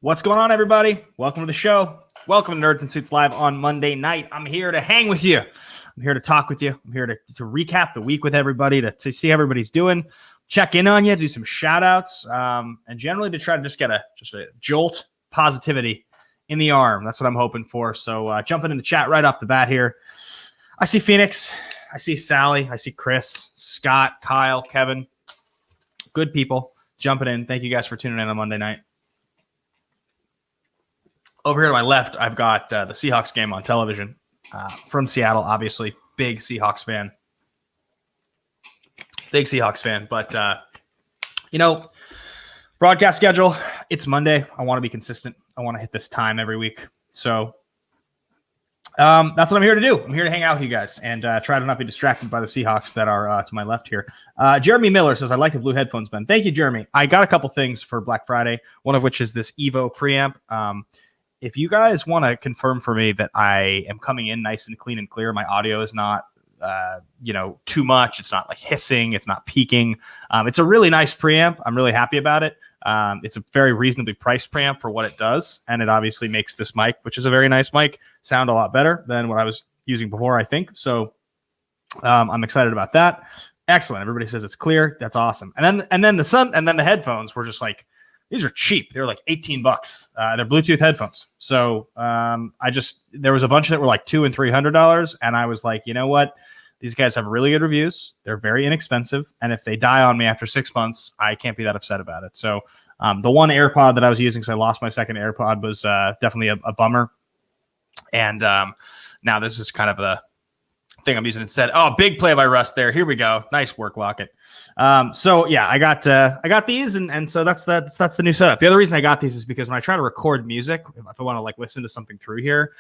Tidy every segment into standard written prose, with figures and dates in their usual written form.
What's going on, everybody? Welcome to the show. Welcome to Nerds and Suits Live on Monday night. I'm here to hang with you. I'm here to talk with you. I'm here to recap the week with everybody, to see how everybody's doing, check in on you, do some shout outs, and generally to try to just get a jolt positivity in the arm. That's what I'm hoping for. So jumping in the chat right off the bat here. I see Phoenix. I see Sally. I see Chris, Scott, Kyle, Kevin. Good people jumping in. Thank you guys for tuning in on Monday night. Over here to my left, I've got the Seahawks game on television from Seattle, obviously. Big Seahawks fan. But, broadcast schedule, it's Monday. I want to be consistent. I want to hit this time every week. So that's what I'm here to do. I'm here to hang out with you guys and try to not be distracted by the Seahawks that are to my left here. Jeremy Miller says, I like the blue headphones, Ben. Thank you, Jeremy. I got a couple things for Black Friday, one of which is this Evo preamp. If you guys want to confirm for me that I am coming in nice and clean and clear, my audio is not, too much. It's not like hissing. It's not peaking. It's a really nice preamp. I'm really happy about it. It's a very reasonably priced preamp for what it does. And it obviously makes this mic, which is a very nice mic, sound a lot better than what I was using before, I think. So I'm excited about that. Excellent. Everybody says it's clear. That's awesome. And then the headphones were just like, these are cheap. They're like $18. They're Bluetooth headphones. So there was a bunch that were like $200 and $300, and I was like, you know what? These guys have really good reviews. They're very inexpensive, and if they die on me after 6 months, I can't be that upset about it. So the one AirPod that I was using, because I lost my second AirPod, was definitely a bummer. And now this is kind of the thing I'm using instead. Oh, big play by Russ there. Here we go. Nice work, Lockett. So yeah, I got these, and so that's the new setup. The other reason I got these is because when I try to record music, if I want to like listen to something through here,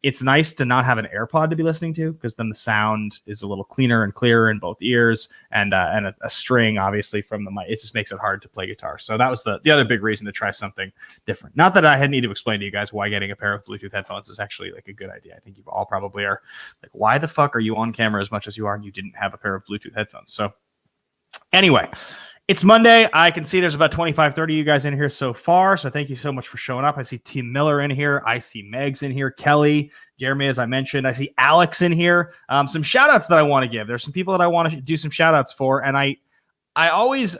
it's nice to not have an AirPod to be listening to, because then the sound is a little cleaner and clearer in both ears, and a string obviously from the mic. It just makes it hard to play guitar. So that was the other big reason to try something different. Not that I need to explain to you guys why getting a pair of Bluetooth headphones is actually like a good idea. I think you all probably are like, why the fuck are you on camera as much as you are and you didn't have a pair of Bluetooth headphones? So anyway, it's Monday. I can see there's about 25, 30 of you guys in here so far. So thank you so much for showing up. I see Tim Miller in here. I see Megs in here. Kelly, Jeremy, as I mentioned. I see Alex in here. Some shout outs that I want to give. There's some people that I want to do some shout outs for. And I always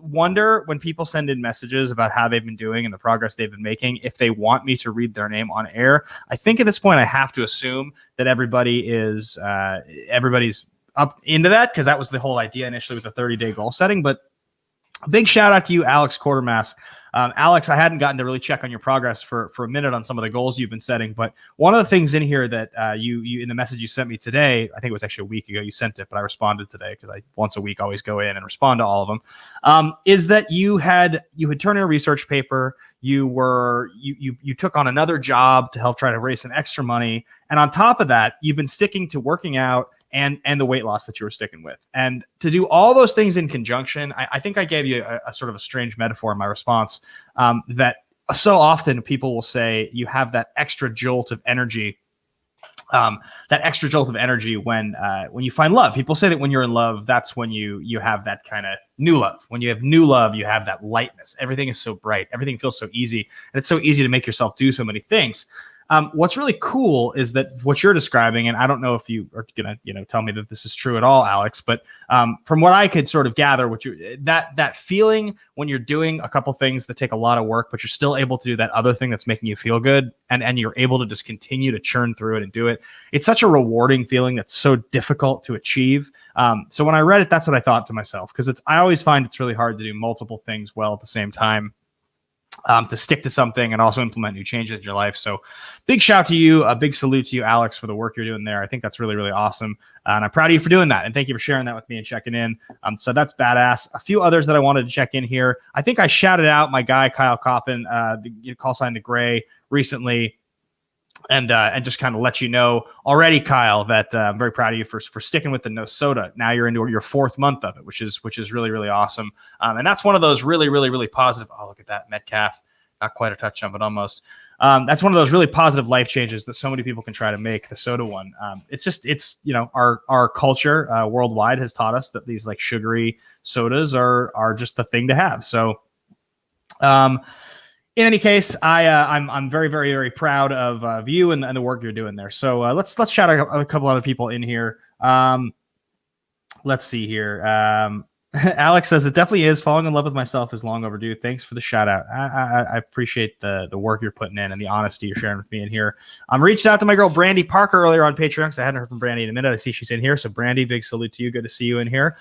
wonder when people send in messages about how they've been doing and the progress they've been making, if they want me to read their name on air. I think at this point I have to assume that everybody's up into that, because that was the whole idea initially with the 30-day goal setting. But a big shout out to you, Alex Quartermass. Alex, I hadn't gotten to really check on your progress for a minute on some of the goals you've been setting, but one of the things in here that you in the message you sent me today, I think it was actually a week ago you sent it, but I responded today because I once a week always go in and respond to all of them, is that you had turned in a research paper. You took on another job to help try to raise some extra money, and on top of that, you've been sticking to working out and the weight loss that you were sticking with. And to do all those things in conjunction, I think I gave you a sort of a strange metaphor in my response, that so often people will say you have that extra jolt of energy, when you find love. People say that when you're in love, that's when you have that kind of new love. When you have new love, you have that lightness. Everything is so bright. Everything feels so easy. And it's so easy to make yourself do so many things. What's really cool is that what you're describing, and I don't know if you are going to, tell me that this is true at all, Alex, but from what I could sort of gather, that feeling when you're doing a couple things that take a lot of work, but you're still able to do that other thing that's making you feel good, and you're able to just continue to churn through it and do it. It's such a rewarding feeling that's so difficult to achieve. So when I read it, that's what I thought to myself, because I always find it's really hard to do multiple things well at the same time. To stick to something and also implement new changes in your life. So big shout to you, a big salute to you, Alex, for the work you're doing there. I think that's really, really awesome. And I'm proud of you for doing that. And thank you for sharing that with me and checking in. So that's badass. A few others that I wanted to check in here. I think I shouted out my guy, Kyle Coppin, the call sign the Gray, recently. And just kind of let you know already, Kyle, that I'm very proud of you for sticking with the no soda. Now you're into your 4th month of it, which is really, really awesome. And that's one of those really, really, really positive. Oh, look at that Metcalf, not quite a touchdown, but almost. That's one of those really positive life changes that so many people can try to make. The soda one. It's our culture worldwide has taught us that these like sugary sodas are just the thing to have. So. in any case, I'm very, very, very proud of you and the work you're doing there. So let's shout out a couple other people in here. Let's see here. Alex says it definitely is. Falling in love with myself is long overdue. Thanks for the shout out. I appreciate the work you're putting in and the honesty you're sharing with me in here. Reached out to my girl Brandy Parker earlier on Patreon because I hadn't heard from Brandy in a minute. I see she's in here. So Brandy, big salute to you. Good to see you in here.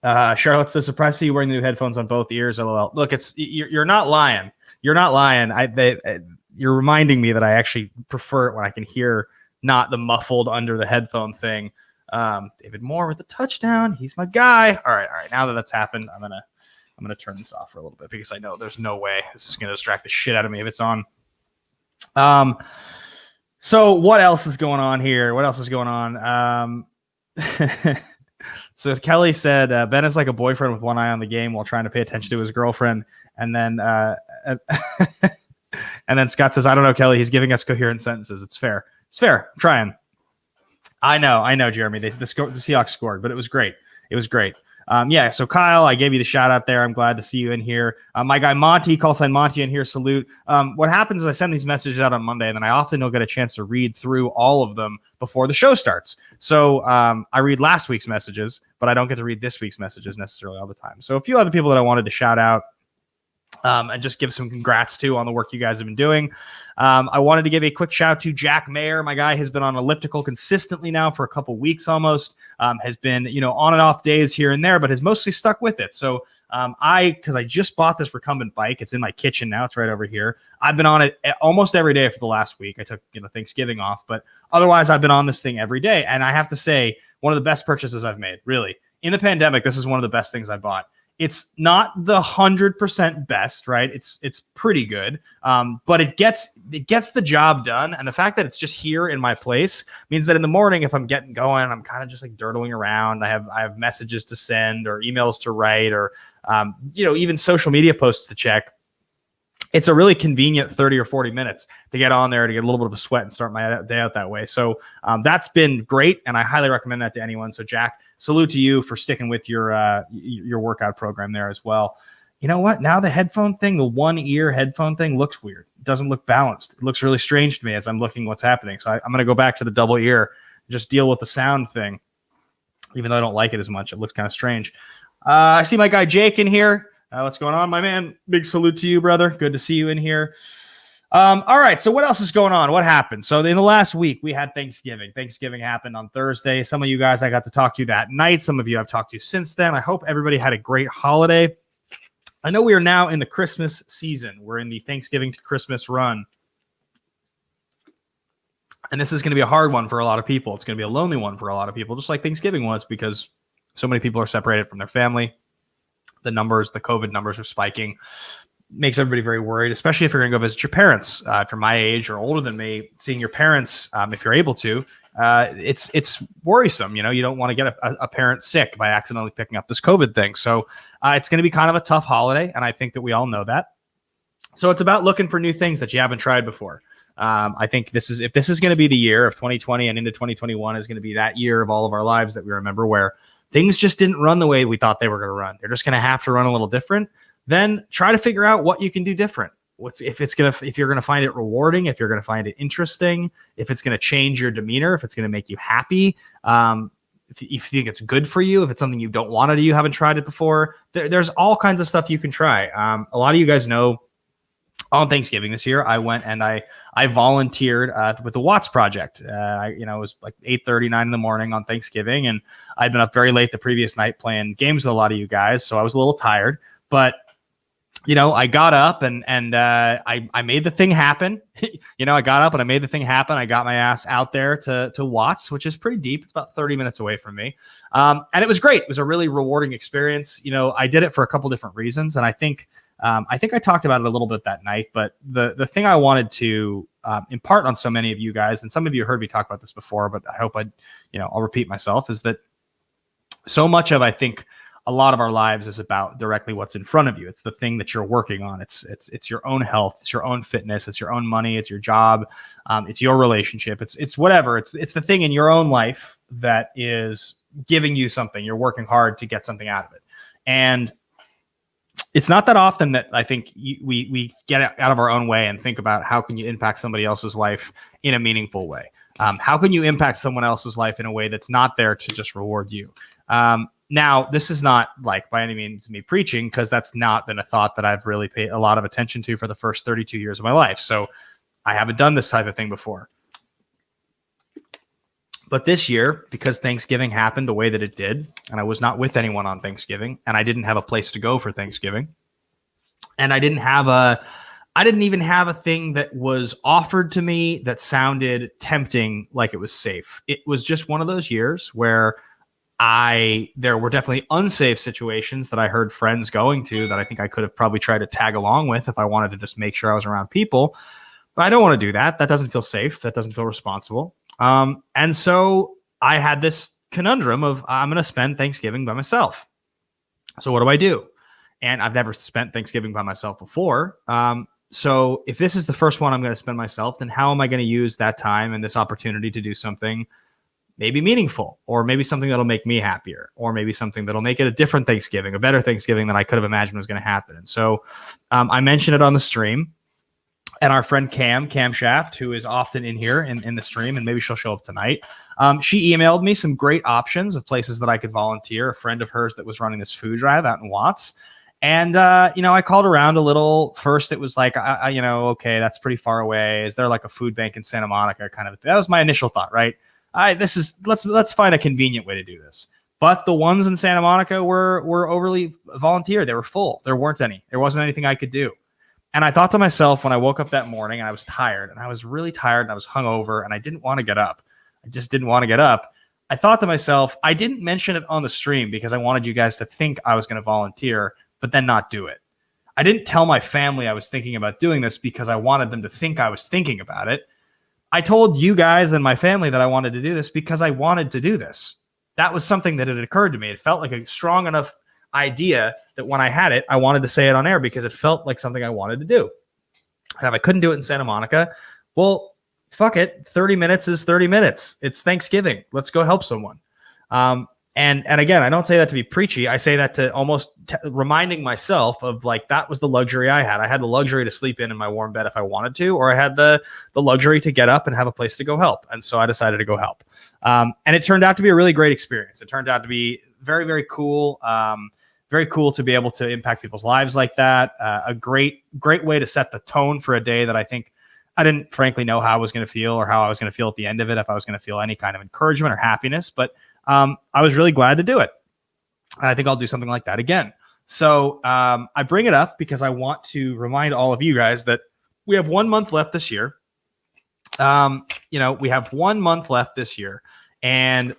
Charlotte says, surprised to see you wearing the new headphones on both ears. LOL. Look, you're not lying. You're not lying. You're reminding me that I actually prefer it when I can hear not the muffled under the headphone thing. David Moore with the touchdown. He's my guy. All right. Now that that's happened, I'm gonna turn this off for a little bit because I know there's no way this is gonna distract the shit out of me if it's on. So what else is going on here? So Kelly said Ben is like a boyfriend with one eye on the game while trying to pay attention to his girlfriend, and then and then Scott says, I don't know, Kelly. He's giving us coherent sentences. It's fair. I'm trying. I know, Jeremy. The Seahawks scored, but it was great. Yeah, so Kyle, I gave you the shout out there. I'm glad to see you in here. My guy Monty, call sign Monty in here, salute. What happens is I send these messages out on Monday, and then I often don't get a chance to read through all of them before the show starts. So I read last week's messages, but I don't get to read this week's messages necessarily all the time. So a few other people that I wanted to shout out and just give some congrats to on the work you guys have been doing. I wanted to give a quick shout to Jack Mayer. My guy has been on elliptical consistently now for a couple weeks almost. Has been, on and off days here and there, but has mostly stuck with it. So because I just bought this recumbent bike, it's in my kitchen now. It's right over here. I've been on it almost every day for the last week. I took Thanksgiving off, but otherwise I've been on this thing every day. And I have to say, one of the best purchases I've made, really. In the pandemic, this is one of the best things I bought. It's not the 100% best, right? It's pretty good, but it gets the job done. And the fact that it's just here in my place means that in the morning, if I'm getting going, I'm kind of just like dirtling around. I have messages to send or emails to write or even social media posts to check. It's a really convenient 30 or 40 minutes to get on there to get a little bit of a sweat and start my day out that way. So that's been great, and I highly recommend that to anyone. So Jack, salute to you for sticking with your workout program there as well. You know what? Now the headphone thing, the one ear headphone thing looks weird. It doesn't look balanced. It looks really strange to me as I'm looking what's happening. So I'm going to go back to the double ear and just deal with the sound thing, even though I don't like it as much. It looks kind of strange. I see my guy Jake in here. What's going on, my man? Big salute to you, brother. Good to see you in here. All right, so what else is going on? What happened? So in the last week, we had Thanksgiving. Thanksgiving happened on Thursday. Some of you guys I got to talk to that night. Some of you I've talked to since then. I hope everybody had a great holiday. I know we are now in the Christmas season. We're in the Thanksgiving to Christmas run. And this is going to be a hard one for a lot of people. It's going to be a lonely one for a lot of people, just like Thanksgiving was, because so many people are separated from their family. The COVID numbers are spiking. Makes everybody very worried, especially if you're going to go visit your parents. If you're my age or older than me, seeing your parents, if you're able to, it's worrisome. You don't want to get a parent sick by accidentally picking up this COVID thing. So it's going to be kind of a tough holiday, and I think that we all know that. So it's about looking for new things that you haven't tried before. I think if this is going to be the year of 2020 and into 2021 is going to be that year of all of our lives that we remember where things just didn't run the way we thought they were going to run. They're just going to have to run a little different. Then try to figure out what you can do different. If you're going to find it rewarding, if you're going to find it interesting, if it's going to change your demeanor, if it's going to make you happy, if you think it's good for you, if it's something you don't want to do, you haven't tried it before. There's all kinds of stuff you can try. A lot of you guys know on Thanksgiving this year, I went and I volunteered with the Watts Project. It was like 8:39 in the morning on Thanksgiving, and I'd been up very late the previous night playing games with a lot of you guys, so I was a little tired. But I got up and I made the thing happen. I got up and I made the thing happen. I got my ass out there to Watts, which is pretty deep. It's about 30 minutes away from me, and it was great. It was a really rewarding experience. I did it for a couple different reasons, and I think I talked about it a little bit that night, but the thing I wanted to impart on so many of you guys, and some of you heard me talk about this before, but I hope I'll repeat myself, is that so much of, I think, a lot of our lives is about directly what's in front of you. It's the thing that you're working on. It's your own health. It's your own fitness. It's your own money. It's your job. It's your relationship. It's whatever. It's the thing in your own life that is giving you something. You're working hard to get something out of it. And it's not that often that I think we get out of our own way and think about how can you impact somebody else's life in a meaningful way. How can you impact someone else's life in a way that's not there to just reward you? Now, this is not like by any means me preaching, because that's not been a thought that I've really paid a lot of attention to for the first 32 years of my life. So I haven't done this type of thing before. But this year, because Thanksgiving happened the way that it did, and I was not with anyone on Thanksgiving, and I didn't have a place to go for Thanksgiving, and I didn't even have a thing that was offered to me that sounded tempting, like it was safe. It was just one of those years where there were definitely unsafe situations that I heard friends going to that I think I could have probably tried to tag along with if I wanted to just make sure I was around people. But I don't want to do that. That doesn't feel safe. That doesn't feel responsible. And so I had this conundrum of I'm going to spend Thanksgiving by myself. So what do I do? And I've never spent Thanksgiving by myself before. So if this is the first one I'm going to spend myself, then how am I going to use that time and this opportunity to do something maybe meaningful, or maybe something that'll make me happier, or maybe something that'll make it a different Thanksgiving, a better Thanksgiving than I could have imagined was going to happen. And so I mentioned it on the stream. And our friend Cam Shaft, who is often in here in the stream, and maybe she'll show up tonight, she emailed me some great options of places that I could volunteer. A friend of hers that was running this food drive out in Watts. And, I called around a little. First, it was like, okay, that's pretty far away. Is there like a food bank in Santa Monica kind of? That was my initial thought, right? Let's find a convenient way to do this. But the ones in Santa Monica were overly volunteer. They were full. There weren't any. There wasn't anything I could do. And I thought to myself when I woke up that morning, and I was tired, and I was really tired, and I was hungover, and I didn't want to get up. I just didn't want to get up. I thought to myself, I didn't mention it on the stream because I wanted you guys to think I was going to volunteer, but then not do it. I didn't tell my family I was thinking about doing this because I wanted them to think I was thinking about it. I told you guys and my family that I wanted to do this because I wanted to do this. That was something that had occurred to me. It felt like a strong enough idea that when I had it, I wanted to say it on air because it felt like something I wanted to do. And if I couldn't do it in Santa Monica, well, fuck it. 30 minutes is 30 minutes. It's Thanksgiving. Let's go help someone. And again, I don't say that to be preachy. I say that to almost reminding myself of like, that was the luxury I had. I had the luxury to sleep in my warm bed if I wanted to, or I had the luxury to get up and have a place to go help. And so I decided to go help. And it turned out to be a really great experience. It turned out to be very, very cool. Very cool to be able to impact people's lives like that. A great way to set the tone for a day that I think I didn't frankly know how I was going to feel or how I was going to feel at the end of it, if I was going to feel any kind of encouragement or happiness. But I was really glad to do it. And I think I'll do something like that again. So I bring it up because I want to remind all of you guys that we have 1 month left this year. We have 1 month left this year. And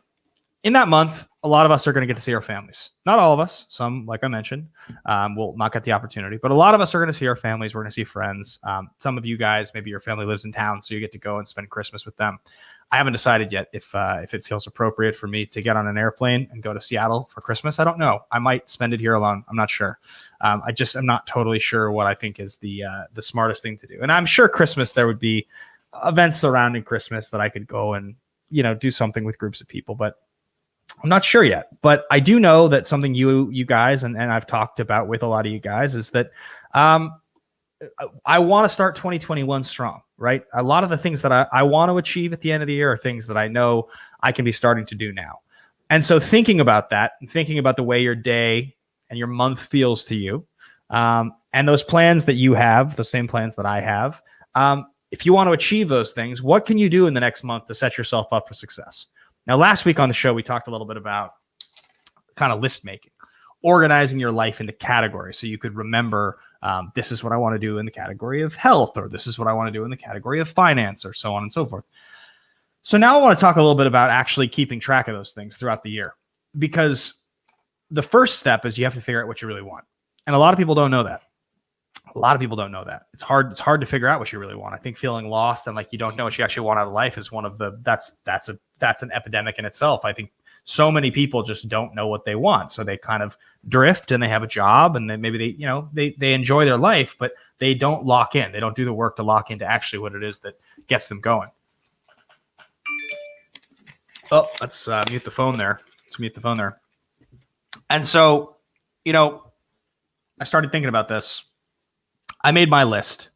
in that month, a lot of us are going to get to see our families. Not all of us. Some, like I mentioned, will not get the opportunity. But a lot of us are going to see our families. We're going to see friends. Some of you guys, maybe your family lives in town, so you get to go and spend Christmas with them. I haven't decided yet if it feels appropriate for me to get on an airplane and go to Seattle for Christmas. I don't know. I might spend it here alone. I'm not sure. I'm not totally sure what I think is the smartest thing to do. And I'm sure Christmas, there would be events surrounding Christmas that I could go and, do something with groups of people. But I'm not sure yet, but I do know that something you guys and I've talked about with a lot of you guys is that I want to start 2021 strong, right? A lot of the things that I want to achieve at the end of the year are things that I know I can be starting to do now. And so thinking about that and thinking about the way your day and your month feels to you, and those plans that you have, the same plans that I have, if you want to achieve those things, what can you do in the next month to set yourself up for success? Now, last week on the show, we talked a little bit about kind of list making, organizing your life into categories so you could remember this is what I want to do in the category of health, or this is what I want to do in the category of finance, or so on and so forth. So now I want to talk a little bit about actually keeping track of those things throughout the year, because the first step is you have to figure out what you really want. And a lot of people don't know that. It's hard to figure out what you really want. I think feeling lost and like you don't know what you actually want out of life is one of the that's an epidemic in itself. I think so many people just don't know what they want. So they kind of drift and they have a job and then maybe they enjoy their life, but they don't lock in. They don't do the work to lock into actually what it is that gets them going. Oh, let's mute the phone there. And so, I started thinking about this. I made my list.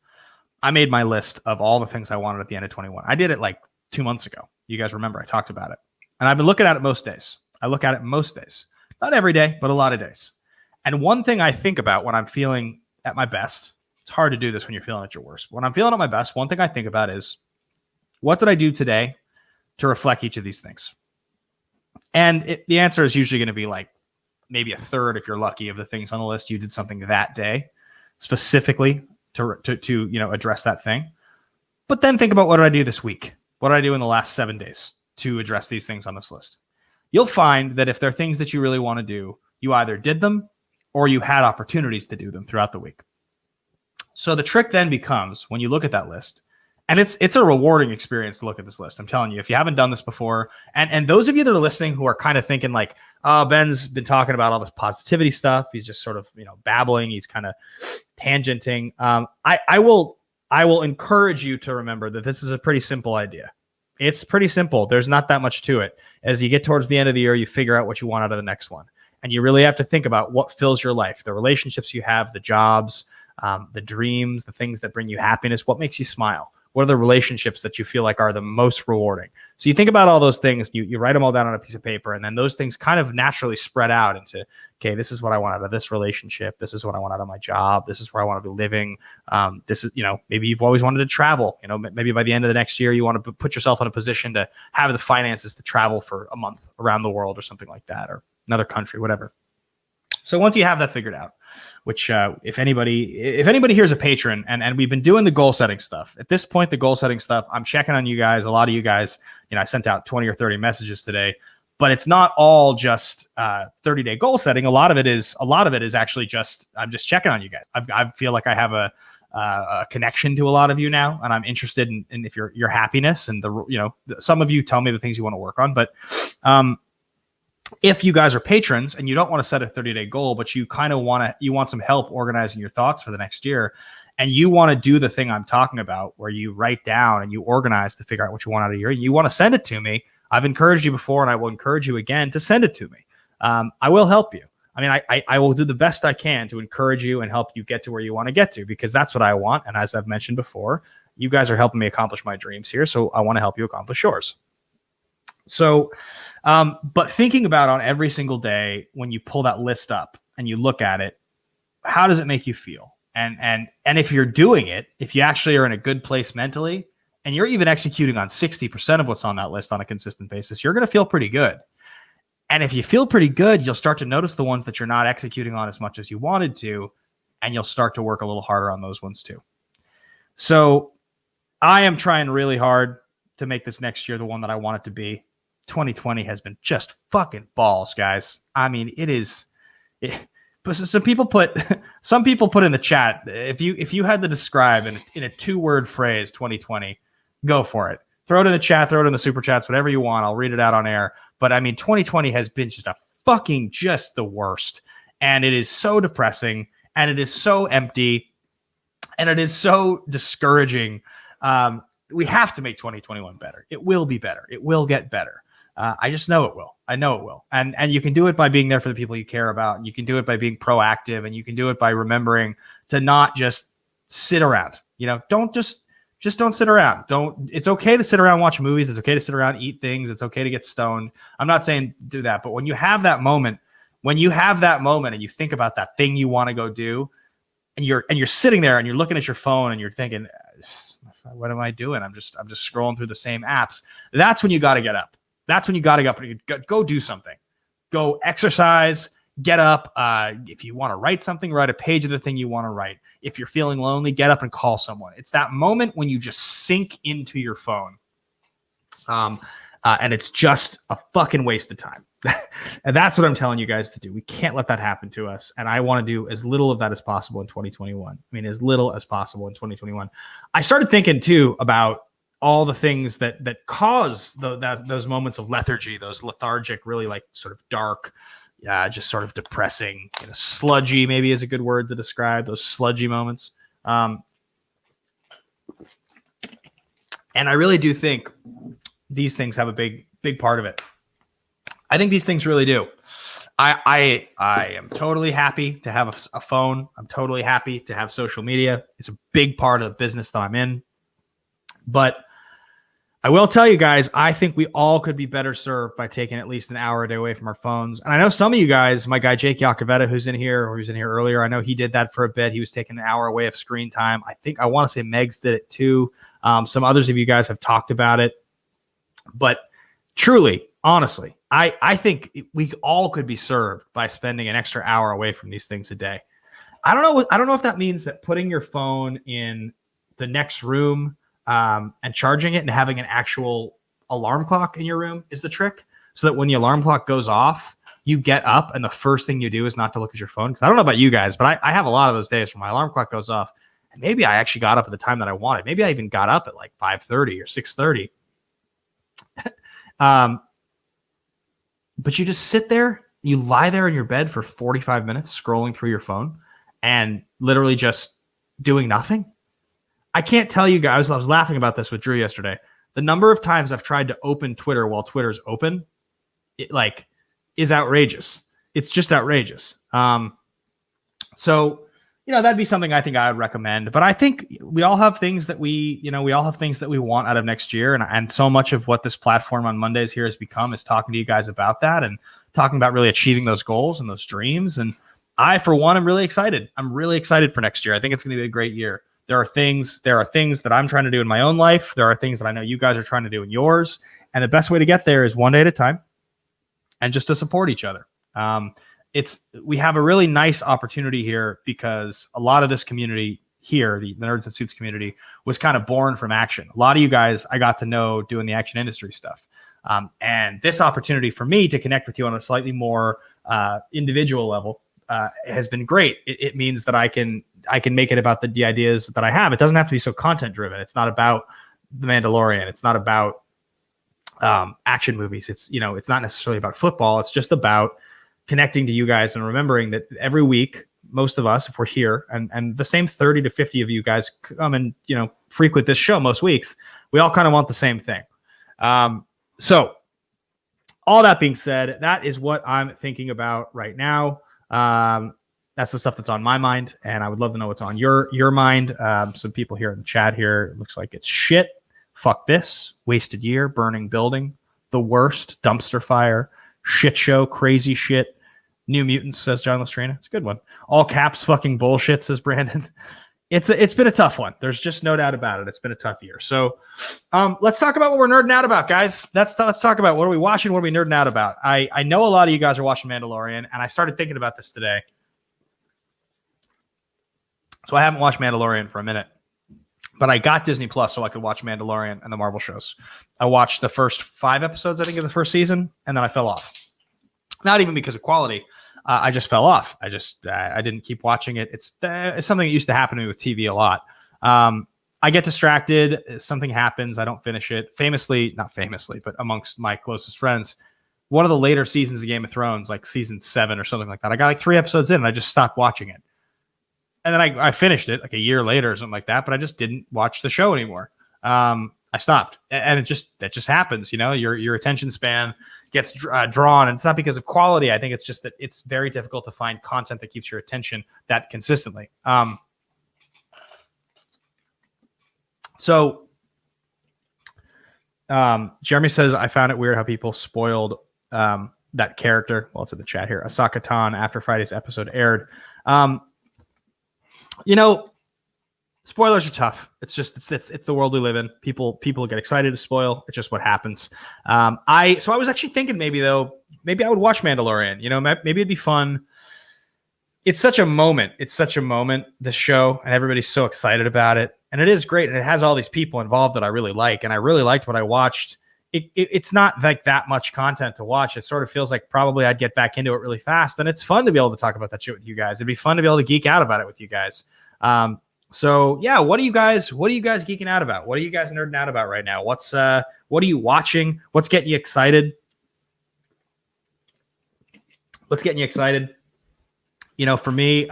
I made my list of all the things I wanted at the end of 21. I did it like 2 months ago. You guys remember I talked about it. And I've been looking at it most days. I look at it most days. Not every day, but a lot of days. And one thing I think about when I'm feeling at my best, it's hard to do this when you're feeling at your worst. When I'm feeling at my best, one thing I think about is, what did I do today to reflect each of these things? And the answer is usually going to be like maybe a third, if you're lucky, of the things on the list you did something that day specifically to address that thing. But then think about, what did I do this week? What did I do in the last 7 days to address these things on this list? You'll find that if there are things that you really want to do, you either did them or you had opportunities to do them throughout the week. So the trick then becomes, when you look at that list, and it's a rewarding experience to look at this list. I'm telling you, if you haven't done this before, and those of you that are listening who are kind of thinking like, oh, Ben's been talking about all this positivity stuff, he's just sort of babbling, he's kind of tangenting. I will encourage you to remember that this is a pretty simple idea. It's pretty simple. There's not that much to it. As you get towards the end of the year, you figure out what you want out of the next one, and you really have to think about what fills your life, the relationships you have, the jobs, the dreams, the things that bring you happiness, what makes you smile. What are the relationships that you feel like are the most rewarding? So you think about all those things, you write them all down on a piece of paper, and then those things kind of naturally spread out into, okay, this is what I want out of this relationship. This is what I want out of my job. This is where I want to be living. This is, maybe you've always wanted to travel. Maybe by the end of the next year, you want to put yourself in a position to have the finances to travel for a month around the world or something like that, or another country, whatever. So once you have that figured out, which if anybody here is a patron, and we've been doing the goal setting stuff. At this point, the goal setting stuff, I'm checking on you guys. A lot of you guys, I sent out 20 or 30 messages today, but it's not all just 30-day goal setting. A lot of it is actually just, I'm just checking on you guys. I feel like I have a connection to a lot of you now, and I'm interested in if your happiness, and some of you tell me the things you want to work on, but if you guys are patrons and you don't want to set a 30-day goal, but you kind of want some help organizing your thoughts for the next year, and you want to do the thing I'm talking about, where you write down and you organize to figure out what you want out of your year, you want to send it to me. I've encouraged you before, and I will encourage you again to send it to me. I will help you. I mean, I will do the best I can to encourage you and help you get to where you want to get to, because that's what I want. And as I've mentioned before, you guys are helping me accomplish my dreams here, so I want to help you accomplish yours. So, but thinking about on every single day, when you pull that list up and you look at it, how does it make you feel? And if you're doing it, if you actually are in a good place mentally, and you're even executing on 60% of what's on that list on a consistent basis, you're going to feel pretty good. And if you feel pretty good, you'll start to notice the ones that you're not executing on as much as you wanted to, and you'll start to work a little harder on those ones too. So I am trying really hard to make this next year the one that I want it to be. 2020 has been just fucking balls, guys. I mean, but some people put in the chat, if you had to describe in a 2-word phrase 2020, go for it. Throw it in the chat, throw it in the super chats, whatever you want. I'll read it out on air. But I mean, 2020 has been just the worst. And it is so depressing, and it is so empty, and it is so discouraging. We have to make 2021 better. It will be better. It will get better. I just know it will. I know it will. And you can do it by being there for the people you care about. And you can do it by being proactive, and you can do it by remembering to not just sit around. Don't don't sit around. It's okay to sit around, watch movies. It's okay to sit around, eat things. It's okay to get stoned. I'm not saying do that, but when you have that moment, and you think about that thing you want to go do, and you're sitting there and you're looking at your phone and you're thinking, what am I doing? I'm just scrolling through the same apps. That's when you got to get up. That's when you got to get up. Go do something. Go exercise. Get up. If you want to write something, write a page of the thing you want to write. If you're feeling lonely, get up and call someone. It's that moment when you just sink into your phone. And it's just a fucking waste of time. And that's what I'm telling you guys to do. We can't let that happen to us. And I want to do as little of that as possible in 2021. I mean, as little as possible in 2021. I started thinking too about all the things that cause those moments of lethargy, those lethargic, really like sort of dark, just sort of depressing, sludgy maybe is a good word to describe those sludgy moments. And I really do think these things have a big part of it. I think these things really do. I am totally happy to have a phone. I'm totally happy to have social media. It's a big part of the business that I'm in. But I will tell you guys, I think we all could be better served by taking at least an hour a day away from our phones. And I know some of you guys, my guy Jake Yacovetta, who's in here, or who's in here earlier, I know he did that for a bit. He was taking an hour away of screen time. I want to say Megs did it too. Some others of you guys have talked about it. But truly, honestly, I think we all could be served by spending an extra hour away from these things a day. I don't know if that means that putting your phone in the next room and charging it and having an actual alarm clock in your room is the trick, so that when the alarm clock goes off, you get up and the first thing you do is not to look at your phone. Because I don't know about you guys, but I have a lot of those days where my alarm clock goes off and maybe I actually got up at the time that I wanted. Maybe I even got up at like 5:30 or 6:30. But you just sit there, you lie there in your bed for 45 minutes scrolling through your phone and literally just doing nothing. I can't tell you guys, I was laughing about this with Drew yesterday. The number of times I've tried to open Twitter while Twitter's open, is outrageous. It's just outrageous. So, that'd be something I think I would recommend. But I think we all have things that we want out of next year. And so much of what this platform on Mondays here has become is talking to you guys about that and talking about really achieving those goals and those dreams. And I, for one, am really excited. I'm really excited for next year. I think it's going to be a great year. There are things that I'm trying to do in my own life. There are things that I know you guys are trying to do in yours. And the best way to get there is one day at a time and just to support each other. We have a really nice opportunity here because a lot of this community here, the Nerds and Suits community, was kind of born from action. A lot of you guys I got to know doing the action industry stuff. And this opportunity for me to connect with you on a slightly more individual level has been great. It means that I can make it about the ideas that I have. It doesn't have to be so content driven. It's not about The Mandalorian. It's not about action movies. It's not necessarily about football. It's just about connecting to you guys and remembering that every week, most of us, if we're here, and the same 30 to 50 of you guys come and frequent this show most weeks, we all kind of want the same thing. So all that being said, that is what I'm thinking about right now. That's the stuff that's on my mind, and I would love to know what's on your mind. Some people here in the chat here, it looks like it's shit, fuck this, wasted year, burning building, the worst, dumpster fire, shit show, crazy shit, New Mutants, says John Lestrana. It's a good one. All caps, fucking bullshit, says Brandon. It's been a tough one. There's just no doubt about it. It's been a tough year. So let's talk about what we're nerding out about, guys. Let's talk about what are we watching, what are we nerding out about. I know a lot of you guys are watching Mandalorian, and I started thinking about this today. So I haven't watched Mandalorian for a minute, but I got Disney Plus so I could watch Mandalorian and the Marvel shows. I watched the first 5 episodes, I think, of the first season, and then I fell off. Not even because of quality. I just fell off. I didn't keep watching it. It's something that used to happen to me with TV a lot. I get distracted. Something happens. I don't finish it. Not famously, but amongst my closest friends, one of the later seasons of Game of Thrones, like season 7 or something like that, I got like 3 episodes in and I just stopped watching it. And then I finished it like a year later or something like that, but I just didn't watch the show anymore. I stopped, and that just happens. Your attention span gets drawn, and it's not because of quality. I think it's just that it's very difficult to find content that keeps your attention that consistently. So Jeremy says, I found it weird how people spoiled that character. Well, it's in the chat here. Ahsoka Tano after Friday's episode aired. Spoilers are tough. It's the world we live in. People get excited to spoil. It's just what happens. I was actually thinking maybe I would watch Mandalorian. Maybe it'd be fun. It's such a moment. This show, and everybody's so excited about it, and it is great. And it has all these people involved that I really like, and I really liked what I watched. It's not like that much content to watch. It sort of feels like probably I'd get back into it really fast, and it's fun to be able to talk about that shit with you guys. It'd be fun to be able to geek out about it with you guys. So yeah, what are you guys geeking out about? What are you guys nerding out about right now? What are you watching? What's getting you excited? For me,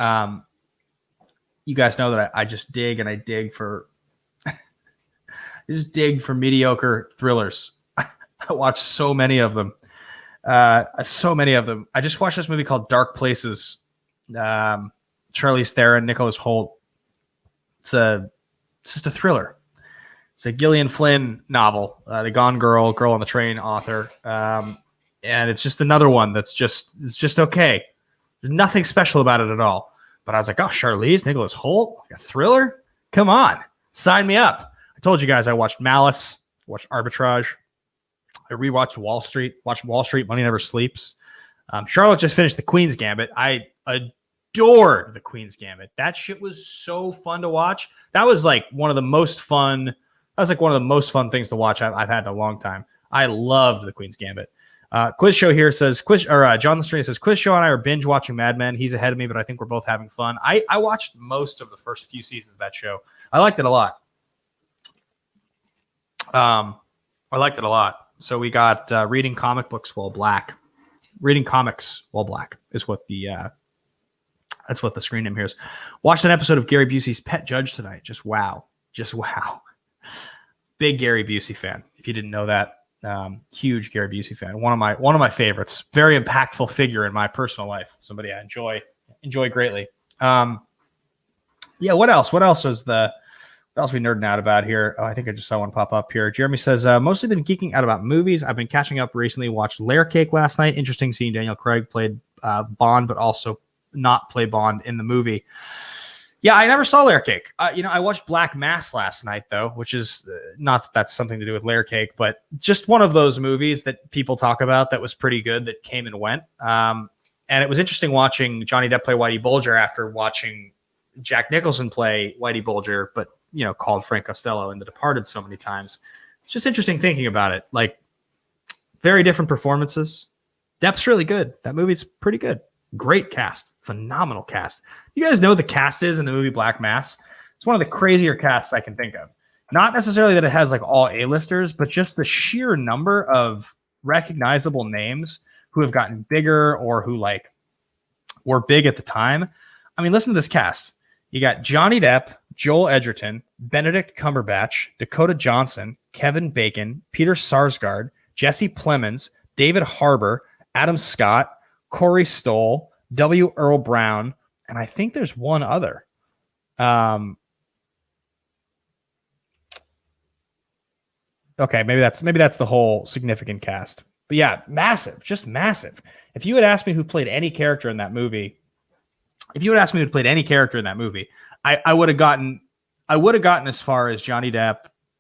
you guys know that I just dig and I dig for mediocre thrillers. I watch so many of them. So many of them. I just watched this movie called Dark Places. Charlize Theron, Nicholas Hoult. It's just a thriller. It's a Gillian Flynn novel, the Gone Girl, Girl on the Train author. And it's just another one it's just okay. There's nothing special about it at all. But I was like, oh, Charlize, Nicholas Hoult, like a thriller? Come on, sign me up. I told you guys I watched Malice, watched Arbitrage. I rewatched Wall Street, watched Wall Street, Money Never Sleeps. Charlotte just finished The Queen's Gambit. I adored The Queen's Gambit. That shit was so fun to watch. That was like one of the most fun things to watch I've had in a long time. I loved The Queen's Gambit. Quiz Show here says, John the Street says, Quiz Show and I are binge watching Mad Men. He's ahead of me, but I think we're both having fun. I watched most of the first few seasons of that show. I liked it a lot. So we got reading comic books while black. Reading comics while black is what that's what the screen name here is. Watched an episode of Gary Busey's Pet Judge tonight. Just wow. Big Gary Busey fan. If you didn't know that, huge Gary Busey fan. One of my favorites. Very impactful figure in my personal life. Somebody I enjoy greatly. Yeah. What else? What else we nerding out about here? Oh, I think I just saw one pop up here. Jeremy says, mostly been geeking out about movies. I've been catching up recently. Watched Layer Cake last night. Interesting seeing Daniel Craig played Bond, but also not play Bond in the movie. Yeah, I never saw Layer Cake. I watched Black Mass last night, though, which is not that that's something to do with Layer Cake, but just one of those movies that people talk about that was pretty good that came and went. And it was interesting watching Johnny Depp play Whitey Bulger after watching Jack Nicholson play Whitey Bulger, but called Frank Costello in The Departed so many times. It's just interesting thinking about it. Like, very different performances. Depp's really good. That movie's pretty good. Great cast. Phenomenal cast. You guys know what the cast is in the movie Black Mass? It's one of the crazier casts I can think of. Not necessarily that it has like all A-listers, but just the sheer number of recognizable names who have gotten bigger or who like were big at the time. I mean, listen to this cast. You got Johnny Depp, Joel Edgerton, Benedict Cumberbatch, Dakota Johnson, Kevin Bacon, Peter Sarsgaard, Jesse Plemons, David Harbour, Adam Scott, Corey Stoll, W. Earl Brown, and I think there's one other. Okay, maybe that's the whole significant cast. But yeah, massive, just massive. If you had asked me who played any character in that movie, I would have gotten as far as Johnny Depp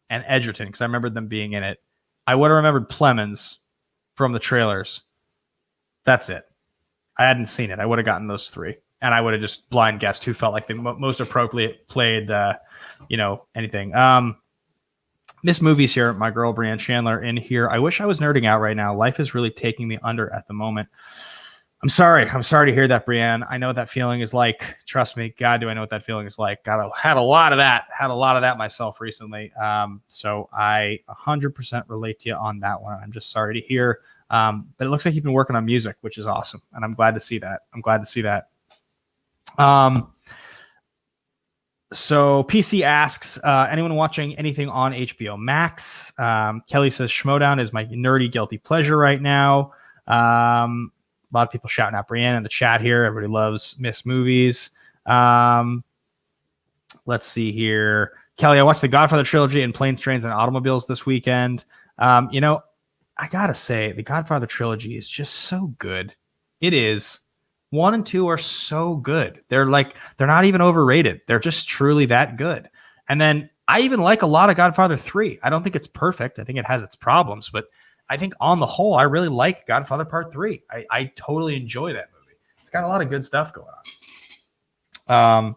and Edgerton because I remembered them being in it. I would have remembered Plemons from the trailers. That's it. I hadn't seen it. I would have gotten those three, and I would have just blind guessed who felt like they most appropriately played, anything. Miss Movies here, my girl Brianne Chandler in here. I wish I was nerding out right now. Life is really taking me under at the moment. I'm sorry to hear that, Brianne. I know what that feeling is like. Trust me. God, do I know what that feeling is like. Had a lot of that myself recently. So I 100% relate to you on that one. I'm just sorry to hear. But it looks like you've been working on music, which is awesome. And I'm glad to see that. So PC asks, anyone watching anything on HBO Max? Kelly says, Schmodown is my nerdy guilty pleasure right now. A lot of people shouting out Brianne in the chat here. Everybody loves Miss Movies. Let's see here. Kelly, I watched the Godfather trilogy and Planes, Trains, and Automobiles this weekend. I gotta say, the Godfather trilogy is just so good. It is. 1 and 2 are so good. They're not even overrated. They're just truly that good. And then I even like a lot of Godfather 3. I don't think it's perfect. I think it has its problems, but I think on the whole, I really like Godfather Part 3. I totally enjoy that movie. It's got a lot of good stuff going on.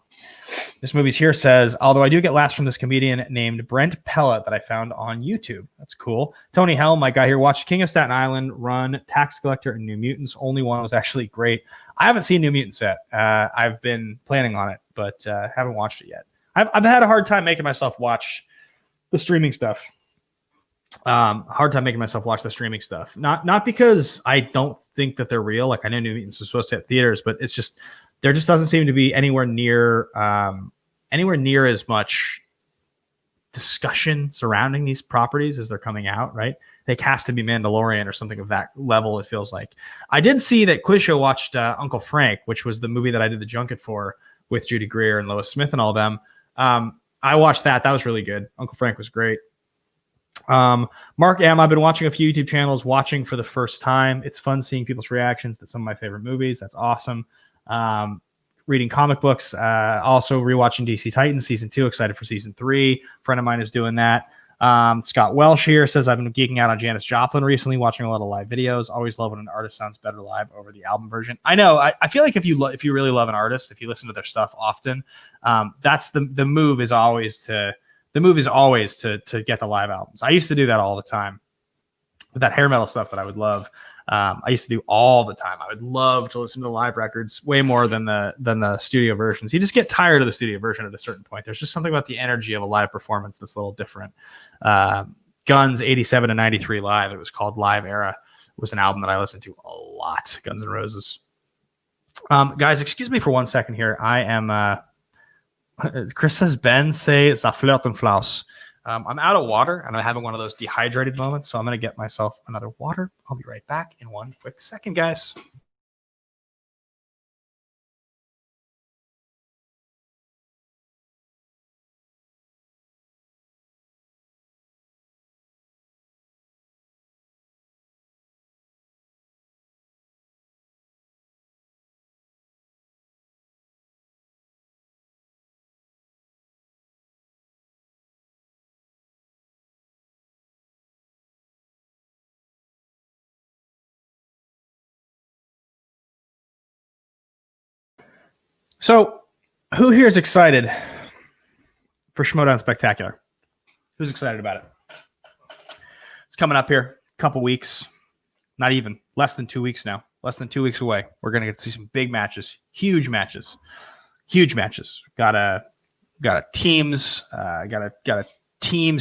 This movie's here says, although I do get laughs from this comedian named Brent Pella that I found on YouTube. That's cool. Tony Helm, my guy here, watched King of Staten Island, Run, Tax Collector, and New Mutants. Only one was actually great. I haven't seen New Mutants yet. I've been planning on it, but haven't watched it yet. I've had a hard time making myself watch the streaming stuff. Not because I don't think that they're real. Like I know New Mutants are supposed to hit theaters, but it's just there just doesn't seem to be anywhere near as much discussion surrounding these properties as they're coming out, right? It has to be Mandalorian or something of that level, it feels like. I did see that Quiz Show watched Uncle Frank, which was the movie that I did the junket for with Judy Greer and Lois Smith and all them. I watched that. That was really good. Uncle Frank was great. Mark M, I've been watching a few YouTube channels, watching for the first time. It's fun seeing people's reactions to some of my favorite movies. That's awesome. Reading comic books, also rewatching DC Titans season 2, excited for season 3. A friend of mine is doing that. Scott Welsh here says, I've been geeking out on Janis Joplin recently, watching a lot of live videos. Always love when an artist sounds better live over the album version. I know. I feel like if you really love an artist, if you listen to their stuff often, that's the move is always to get the live albums. I used to do that all the time with that hair metal stuff that I would love. I used to do all the time. I would love to listen to the live records way more than the studio versions. You just get tired of the studio version at a certain point. There's just something about the energy of a live performance that's a little different. Guns 87 to 93 live. It was called Live Era. It was an album that I listened to a lot. Guns N' Roses. Guys, excuse me for 1 second here. I am. Chris says Ben say it's a flirt and flouse. I'm out of water and I'm having one of those dehydrated moments, so I'm going to get myself another water. I'll be right back in 1 quick second, guys. So, who here is excited for Schmoedown Spectacular? Who's excited about it? It's coming up here, a couple weeks, not even, less than 2 weeks now, less than 2 weeks away. We're going to get to see some big matches, huge matches. Got a teams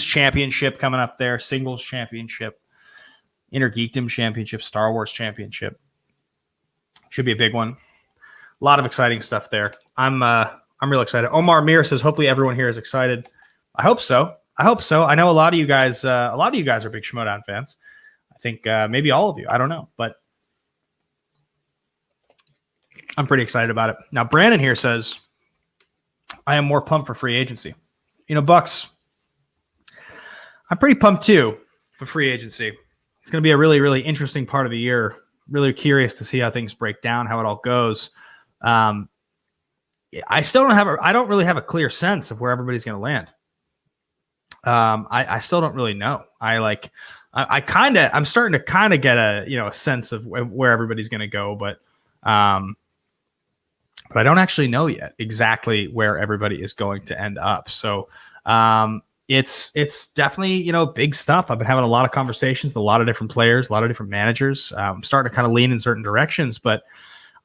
championship coming up there, singles championship, Intergeekdom championship, Star Wars championship. Should be a big one. A lot of exciting stuff there. I'm real excited. Omar Mir says, hopefully everyone here is excited. I hope so. I know a lot of you guys are big Schmoedown fans. I think maybe all of you. I don't know, but I'm pretty excited about it. Now, Brandon here says, I am more pumped for free agency. You know, Bucks, I'm pretty pumped too for free agency. It's going to be a really, really interesting part of the year. Really curious to see how things break down, how it all goes. I still don't really have a clear sense of where everybody's going to land. I still don't really know. I'm starting to kind of get a sense of where everybody's going to go, but I don't actually know yet exactly where everybody is going to end up. So, it's definitely, big stuff. I've been having a lot of conversations with a lot of different players, a lot of different managers. I'm starting to kind of lean in certain directions, but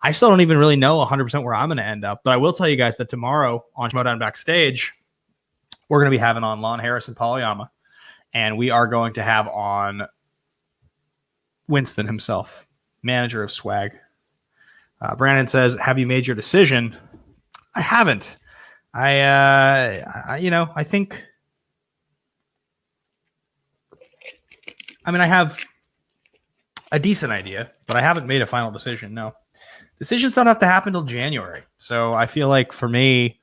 I still don't even really know 100% where I'm going to end up. But I will tell you guys that tomorrow on Schmoedown Backstage, we're going to be having on Lon Harris and Polyama, and we are going to have on Winston himself, manager of Swag. Brandon says, have you made your decision? I haven't. I think, I have a decent idea, but I haven't made a final decision. No. Decisions don't have to happen till January. So I feel like for me,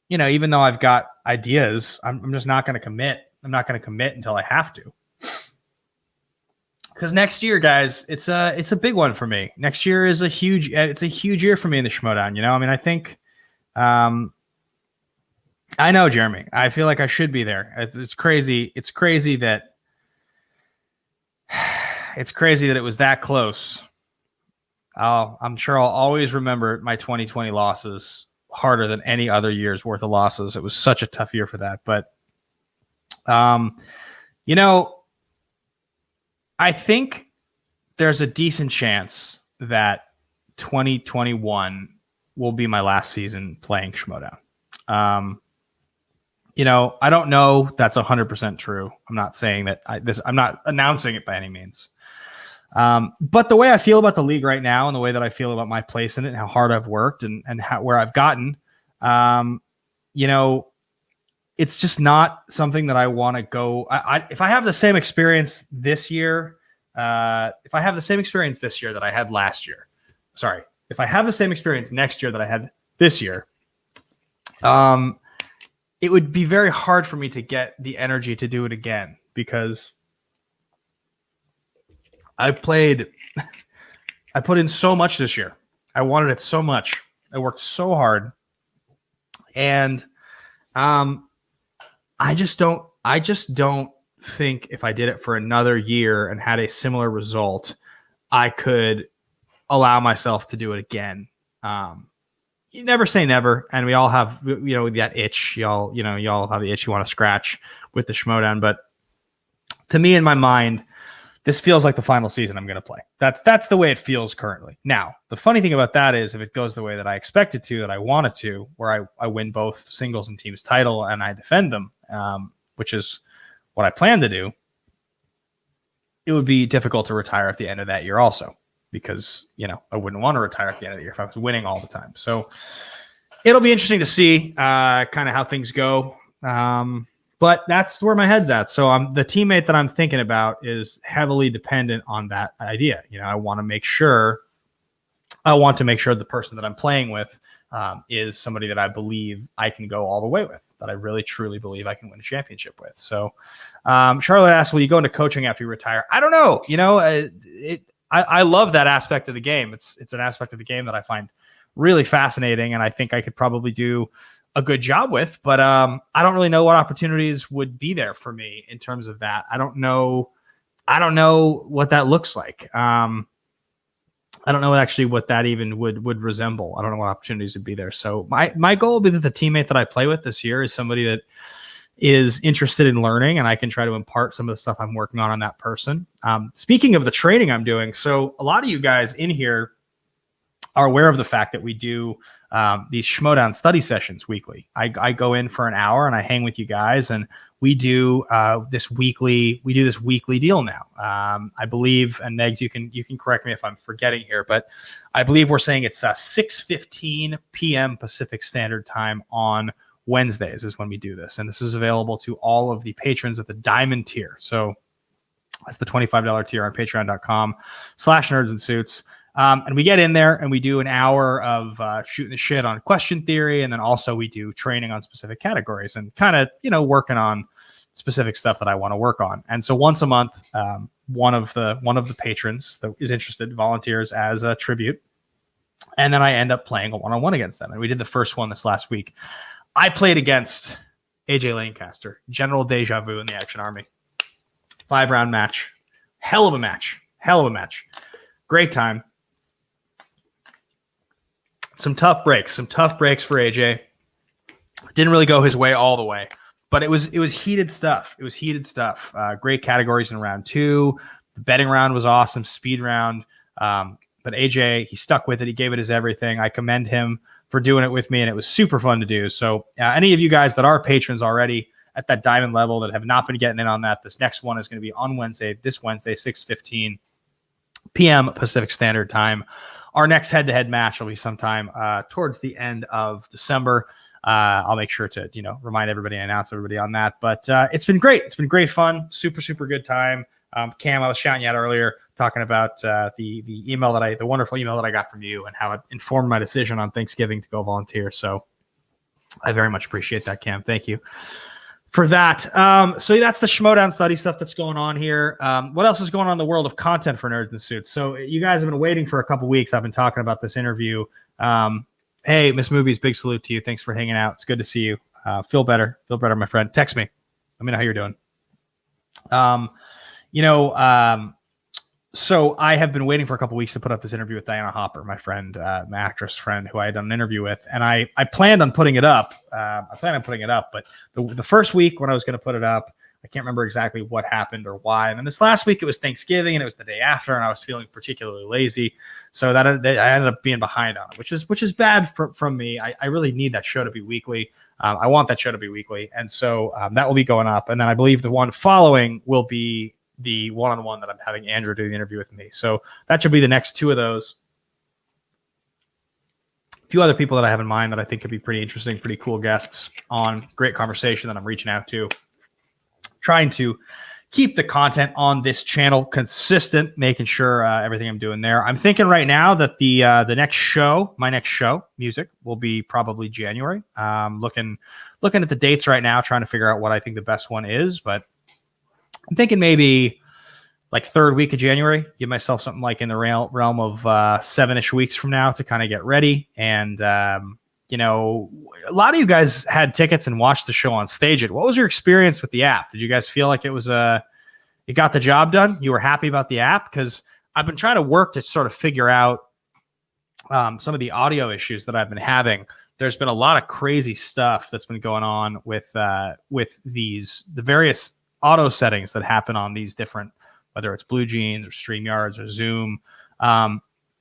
even though I've got ideas, I'm just not going to commit. I'm not going to commit until I have to. Because next year, guys, it's a big one for me. Next year is a huge year for me in the Schmoedown. I think, I know, Jeremy. I feel like I should be there. It's crazy. It's crazy that it was that close. I'm sure I'll always remember my 2020 losses harder than any other year's worth of losses. It was such a tough year for that. But, I think there's a decent chance that 2021 will be my last season playing Schmoedown. I don't know that's 100% true. I'm not saying that I'm not announcing it by any means. But the way I feel about the league right now and the way that I feel about my place in it and how hard I've worked and where I've gotten, it's it's just not something that I want to go. If I have the same experience this year, if I have the same experience this year that I had last year, sorry, if I have the same experience next year that I had this year, it would be very hard for me to get the energy to do it again, because I put in so much this year. I wanted it so much. I worked so hard, and I just don't think if I did it for another year and had a similar result, I could allow myself to do it again. You never say never, and we all have, that itch. Y'all have the itch you want to scratch with the Schmoedown. But to me, in my mind, this feels like the final season I'm going to play. That's the way it feels currently. Now, the funny thing about that is, if it goes the way that I expect it to, that I want it to, where I win both singles and teams title and I defend them, which is what I plan to do, it would be difficult to retire at the end of that year also, because, I wouldn't want to retire at the end of the year if I was winning all the time. So it'll be interesting to see kind of how things go. But that's where my head's at. So the teammate that I'm thinking about is heavily dependent on that idea. I want to make sure the person that I'm playing with is somebody that I believe I can go all the way with, that I really truly believe I can win a championship with. So Charlotte asks, will you go into coaching after you retire? I don't know. I love that aspect of the game. It's an aspect of the game that I find really fascinating, and I think I could probably do a good job with, but I don't really know what opportunities would be there for me in terms of that. I don't know what that looks like. I don't know actually what that even would resemble. I don't know what opportunities would be there. So my goal would be that the teammate that I play with this year is somebody that is interested in learning, and I can try to impart some of the stuff I'm working on that person. Speaking of the training I'm doing, so a lot of you guys in here are aware of the fact that we do these Schmoedown study sessions weekly. I go in for an hour and I hang with you guys, and we do this weekly deal now. I believe, and Negs, you can correct me if I'm forgetting here, but I believe we're saying it's 6:15 p.m. Pacific Standard Time on Wednesdays is when we do this, and this is available to all of the patrons at the Diamond tier. So that's the $25 tier on patreon.com/nerdsandsuits. And we get in there and we do an hour of shooting the shit on question theory. And then also we do training on specific categories and kind of, working on specific stuff that I want to work on. And so once a month, one of the patrons that is interested volunteers as a tribute. And then I end up playing a one-on-one against them. And we did the first one this last week. I played against AJ Lancaster, General Deja Vu in the Action Army. 5-round match. Hell of a match. Great time. Some tough breaks for AJ. Didn't really go his way all the way, but it was heated stuff. Great categories in round 2. The betting round was awesome, speed round. But AJ, he stuck with it. He gave it his everything. I commend him for doing it with me, and it was super fun to do. So any of you guys that are patrons already at that diamond level that have not been getting in on that, this next one is going to be on this Wednesday, 6:15 p.m. Pacific Standard Time. Our next head-to-head match will be sometime towards the end of December. I'll make sure to, remind everybody and announce everybody on that. But it's been great. It's been great fun. Super, super good time. Cam, I was shouting you out earlier, talking about the wonderful email that I got from you and how it informed my decision on Thanksgiving to go volunteer. So I very much appreciate that, Cam. Thank you for that. So that's the Schmoedown study stuff that's going on here. What else is going on in the world of content for Nerds and Suits? So you guys have been waiting for a couple weeks. I've been talking about this interview. Hey, Miss Movies, big salute to you. Thanks for hanging out. It's good to see you. Feel better, my friend. Text me. Let me know how you're doing. So I have been waiting for a couple weeks to put up this interview with Diana Hopper, my friend, my actress friend, who I had done an interview with, and I planned on putting it up. But the first week when I was going to put it up, I can't remember exactly what happened or why. And then this last week it was Thanksgiving, and it was the day after, and I was feeling particularly lazy, so that I ended up being behind on it, which is bad from me. I really need that show to be weekly. I want that show to be weekly, and so that will be going up. And then I believe the one following will be the one-on-one that I'm having Andrew do the interview with me. So that should be the next 2 of those. few other people that I have in mind that I think could be pretty interesting, pretty cool guests on. Great conversation that I'm reaching out to. Trying to keep the content on this channel consistent, making sure everything I'm doing there. I'm thinking right now that the next show, my next show, music, will be probably January. Looking at the dates right now, trying to figure out what I think the best one is. But I'm thinking maybe like third week of January. Give myself something like in the realm of 7-ish weeks from now to kind of get ready. And you know, a lot of you guys had tickets and watched the show on Stage It. What was your experience with the app? Did you guys feel like it got the job done? You were happy about the app? Because I've been trying to work to sort of figure out some of the audio issues that I've been having. There's been a lot of crazy stuff that's been going on with the various auto settings that happen on these different, whether it's Blue Jeans or StreamYards or Zoom.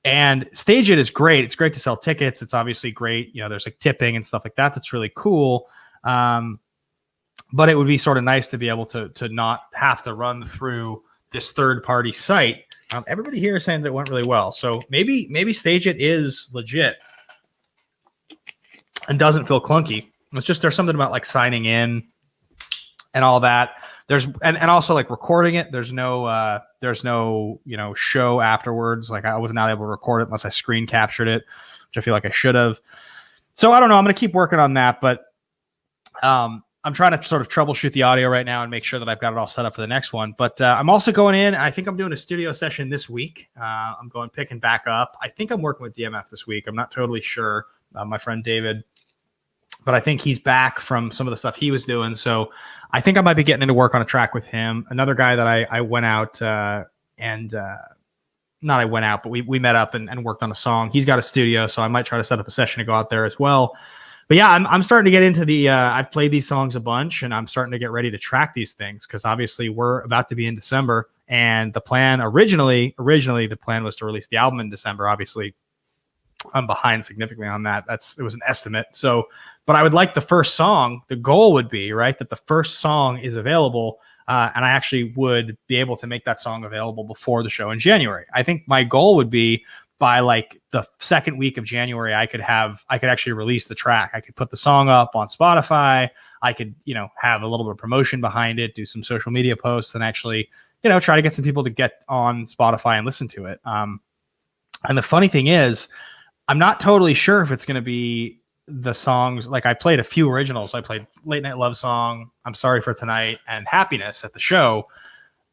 And Stage It is great. It's great to sell tickets. It's obviously great. You know, there's like tipping and stuff like that. That's really cool. But it would be sort of nice to be able to not have to run through this third-party site. Everybody here is saying that it went really well. So maybe Stage It is legit and doesn't feel clunky. It's just there's something about like signing in and all that. There's and also like recording it. There's no show afterwards. Like I was not able to record it unless I screen captured it, which I feel like I should have. So I don't know. I'm going to keep working on that, but I'm trying to sort of troubleshoot the audio right now and make sure that I've got it all set up for the next one. But I'm also going in. I think I'm doing a studio session this week. I'm going picking back up. I think I'm working with DMF this week. I'm not totally sure. My friend David. But I think he's back from some of the stuff he was doing. So I think I might be getting into work on a track with him. Another guy that I went out but we met up and worked on a song. He's got a studio, so I might try to set up a session to go out there as well. But yeah, I'm starting to get into I've played these songs a bunch, and I'm starting to get ready to track these things because obviously we're about to be in December. And the plan originally the plan was to release the album in December. Obviously, I'm behind significantly on that. It was an estimate. So, but I would like the first song. The goal would be right that the first song is available, and I actually would be able to make that song available before the show in January. I think my goal would be by like the second week of January, I could actually release the track. I could put the song up on Spotify. I could, have a little bit of promotion behind it, do some social media posts, and actually, try to get some people to get on Spotify and listen to it. And the funny thing is, I'm not totally sure if it's going to be the songs. Like I played a few originals. I played Late Night Love Song, I'm Sorry for Tonight, and Happiness at the show.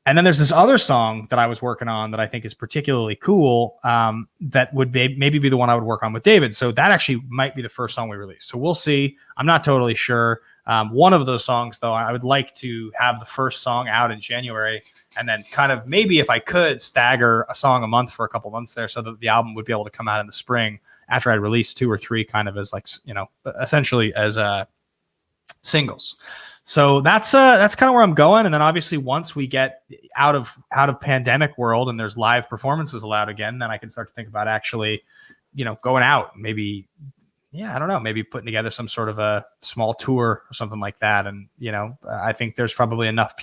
And then there's this other song that I was working on that I think is particularly cool, that would maybe be the one I would work on with David. So that actually might be the first song we release. So we'll see. I'm not totally sure. One of those songs, though, I would like to have the first song out in January, and then kind of maybe if I could stagger a song a month for a couple months there so that the album would be able to come out in the spring after I release 2 or 3 kind of as like, essentially as singles. So that's kind of where I'm going. And then obviously once we get out of pandemic world and there's live performances allowed again, then I can start to think about actually, going out, maybe, I don't know, maybe putting together some sort of a small tour or something like that. And, I think there's probably enough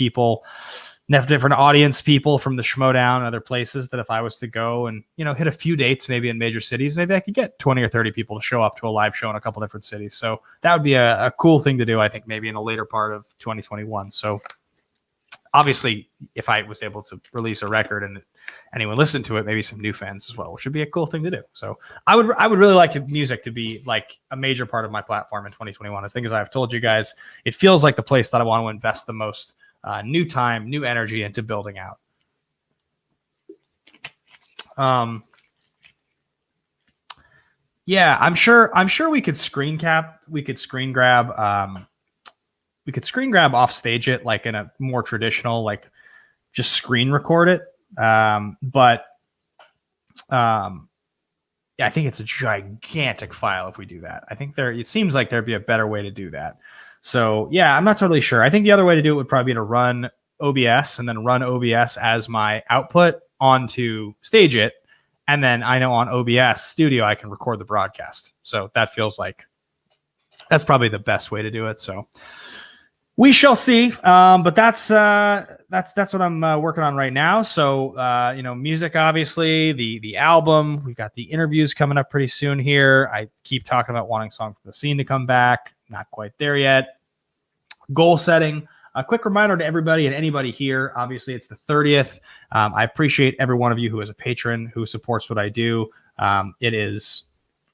different audience people from the Schmodown and other places that if I was to go and, hit a few dates, maybe in major cities, maybe I could get 20 or 30 people to show up to a live show in a couple different cities. So that would be a cool thing to do, I think, maybe in the later part of 2021. So obviously, if I was able to release a record and anyone listened to it, maybe some new fans as well, which would be a cool thing to do. So I would really like music to be like a major part of my platform in 2021. I think, as I've told you guys, it feels like the place that I want to invest the most new time, new energy into building out. I'm sure we could screen grab off Stage It like in a more traditional, like just screen record it. I think it's a gigantic file if we do that. I think it seems like there'd be a better way to do that. So I'm not totally sure. I think the other way to do it would probably be to run OBS and then run OBS as my output onto Stage It. And then I know on OBS Studio, I can record the broadcast. So that feels like that's probably the best way to do it. So We shall see, but that's what I'm working on right now. So music, obviously, the album. We've got the interviews coming up pretty soon here. I keep talking about wanting Song from the Scene to come back. Not quite there yet. Goal setting. A quick reminder to everybody and anybody here. Obviously, it's the 30th. I appreciate every one of you who is a patron, who supports what I do. It is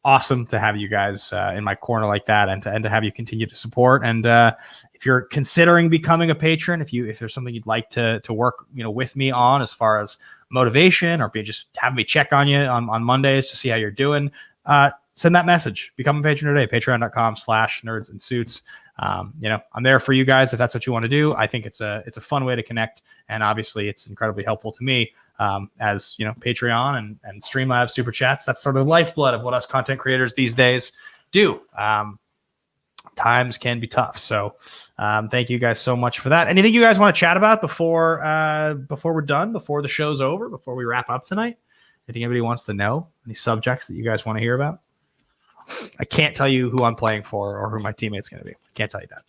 awesome to have you guys in my corner like that, and to have you continue to support. And if you're considering becoming a patron, if there's something you'd like to work with me on as far as motivation, or just have me check on you on Mondays to see how you're doing, send that message. Become a patron today. Patreon.com/nerdsandsuits. I'm there for you guys if that's what you want to do. I think it's a fun way to connect, and obviously it's incredibly helpful to me. As Patreon and Streamlabs super chats, that's sort of the lifeblood of what us content creators these days do. Times can be tough, so thank you guys so much for that. Anything you guys want to chat about before we're done, before the show's over, before we wrap up tonight? Anything anybody wants to know? Any subjects that you guys want to hear about? I can't tell you who I'm playing for or who my teammate's going to be. Can't tell you that.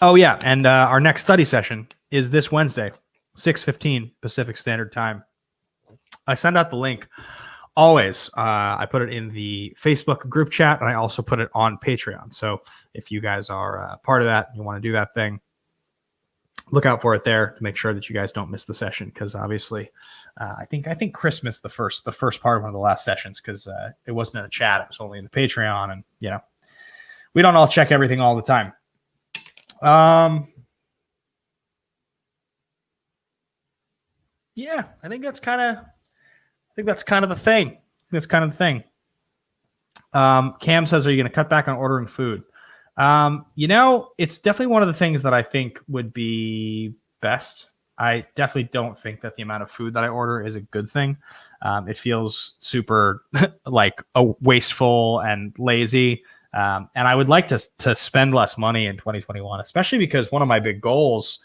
Oh, yeah, and our next study session is this Wednesday, 6:15 Pacific Standard Time. I send out the link always. I put it in the Facebook group chat, and I also put it on Patreon. So if you guys are part of that and you want to do that thing, look out for it there to make sure that you guys don't miss the session, because obviously I think Chris missed the first part of one of the last sessions because it wasn't in the chat. It was only in the Patreon, and we don't all check everything all the time. Yeah, I think that's kind of the thing. That's kind of the thing. Cam says, are you going to cut back on ordering food? It's definitely one of the things that I think would be best. I definitely don't think that the amount of food that I order is a good thing. It feels super like wasteful and lazy. And I would like to spend less money in 2021, especially because one of my big goals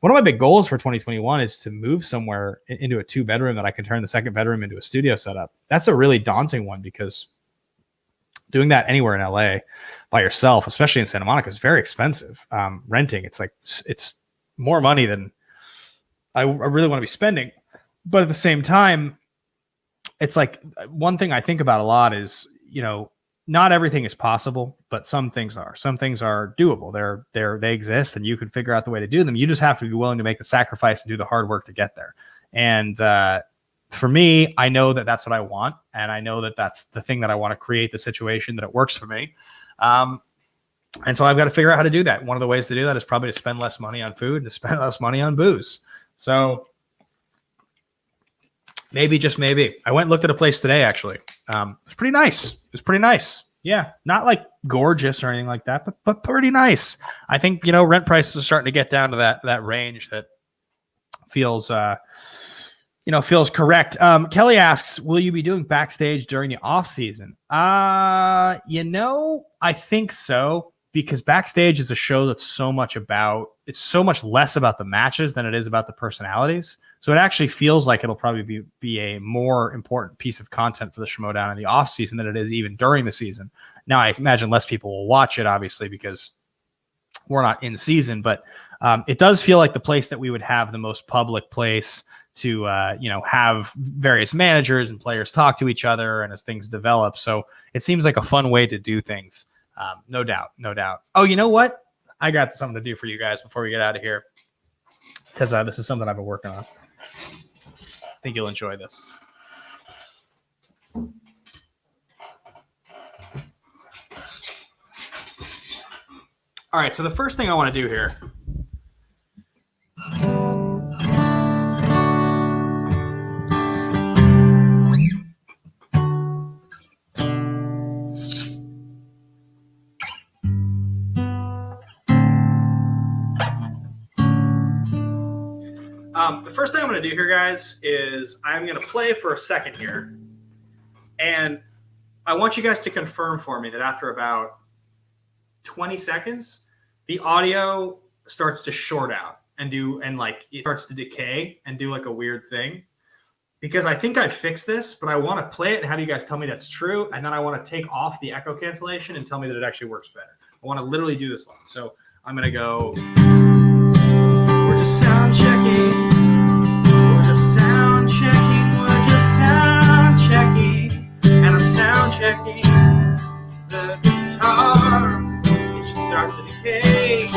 for 2021 is to move somewhere into a 2-bedroom that I can turn the second bedroom into a studio setup. That's a really daunting one, because doing that anywhere in LA by yourself, especially in Santa Monica, is very expensive. Renting, it's more money than I really want to be spending. But at the same time, it's like, one thing I think about a lot is, not everything is possible, but some things are. Some things are doable. They exist, and you can figure out the way to do them. You just have to be willing to make the sacrifice and do the hard work to get there. And for me, I know that that's what I want, and I know that that's the thing that I want to create, the situation that it works for me. And so I've got to figure out how to do that. One of the ways to do that is probably to spend less money on food and to spend less money on booze. So maybe, just maybe. I went and looked at a place today, actually. It was pretty nice. Yeah, not like gorgeous or anything like that, but pretty nice. I think, rent prices are starting to get down to that range that feels feels correct. Kelly asks, will you be doing backstage during the off season? I think so, because backstage is a show that's so much less about the matches than it is about the personalities. So it actually feels like it'll probably be a more important piece of content for the Schmodown in the off season than it is even during the season. Now, I imagine less people will watch it, obviously, because we're not in season, but it does feel like the place that we would have the most public place to have various managers and players talk to each other and as things develop. So it seems like a fun way to do things. No doubt. Oh, you know what? I got something to do for you guys before we get out of here, because this is something I've been working on. I think you'll enjoy this. All right, so the first thing I want to do here I'm going to do here, guys, is I'm going to play for a second here. And I want you guys to confirm for me that after about 20 seconds, the audio starts to short out and it starts to decay and do like a weird thing. because I think I fixed this, but I want to play it and have you guys tell me that's true. And then I want to take off the echo cancellation and tell me that it actually works better. I want to literally do this long. So I'm going to go, we're just sound checking. We're just sound checking. We're just sound checking. And I'm sound checking the guitar. It should start to decay.